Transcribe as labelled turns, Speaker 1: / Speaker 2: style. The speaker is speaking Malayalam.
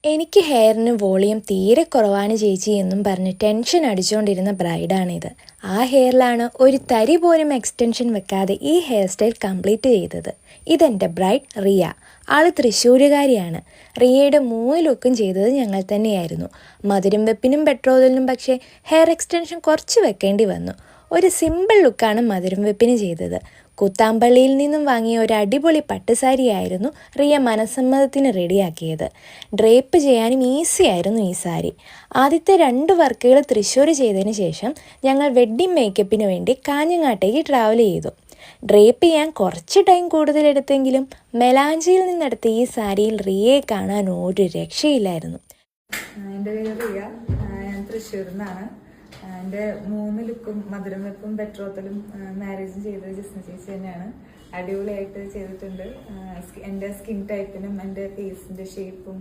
Speaker 1: എനിക്ക് ഹെയറിന് വോളിയം തീരെ കുറവാണ് ചേച്ചി എന്നും പറഞ്ഞ് ടെൻഷൻ അടിച്ചുകൊണ്ടിരുന്ന ബ്രൈഡാണിത്. ആ ഹെയറിലാണ് ഒരു തരി പോലും എക്സ്റ്റൻഷൻ വെക്കാതെ ഈ ഹെയർ സ്റ്റൈൽ കംപ്ലീറ്റ് ചെയ്തത്. ഇതെൻ്റെ ബ്രൈഡ് റിയ. ആള് തൃശ്ശൂരുകാരിയാണ്. റിയയുടെ 3 ലുക്കും ചെയ്തത് ഞങ്ങൾ തന്നെയായിരുന്നു. മധുരം വെപ്പിനും പെട്രോളിനും പക്ഷേ ഹെയർ എക്സ്റ്റൻഷൻ കുറച്ച് വെക്കേണ്ടി വന്നു. ഒരു സിമ്പിൾ ലുക്കാണ് മധുരം വെപ്പിന് ചെയ്തത്. കൂത്താമ്പള്ളിയിൽ നിന്നും വാങ്ങിയ ഒരു അടിപൊളി പട്ടുസാരിയായിരുന്നു റിയ മനസ്സമ്മതത്തിന് റെഡിയാക്കിയത്. ഡ്രേപ്പ് ചെയ്യാനും ഈസി ആയിരുന്നു ഈ സാരി. ആദ്യത്തെ 2 വർക്കുകൾ തൃശ്ശൂർ ചെയ്തതിന് ശേഷം ഞങ്ങൾ വെഡ്ഡിംഗ് മേക്കപ്പിന് വേണ്ടി കാഞ്ഞങ്ങാട്ടേക്ക് ട്രാവൽ ചെയ്തു. ഡ്രേപ്പ് ചെയ്യാൻ കുറച്ച് ടൈം കൂടുതലെടുത്തെങ്കിലും മെലാഞ്ചിയിൽ നിന്നെടുത്ത ഈ സാരിയിൽ റിയയെ കാണാൻ ഒരു രക്ഷയില്ലായിരുന്നു.
Speaker 2: എൻ്റെ പേര് റിയ, ഞാൻ തൃശ്ശൂരിൽ നിന്നാണ്. എൻ്റെ 3 ലുക്കും മധുരം വെപ്പും പെട്രോത്തലും മാരേജും ചെയ്തത് ജിസ്ന ചേച്ചി തന്നെയാണ്. അടിപൊളിയായിട്ട് ചെയ്തിട്ടുണ്ട്. എൻ്റെ സ്കിൻ ടൈപ്പിനും എൻ്റെ ഫേസിൻ്റെ ഷേപ്പും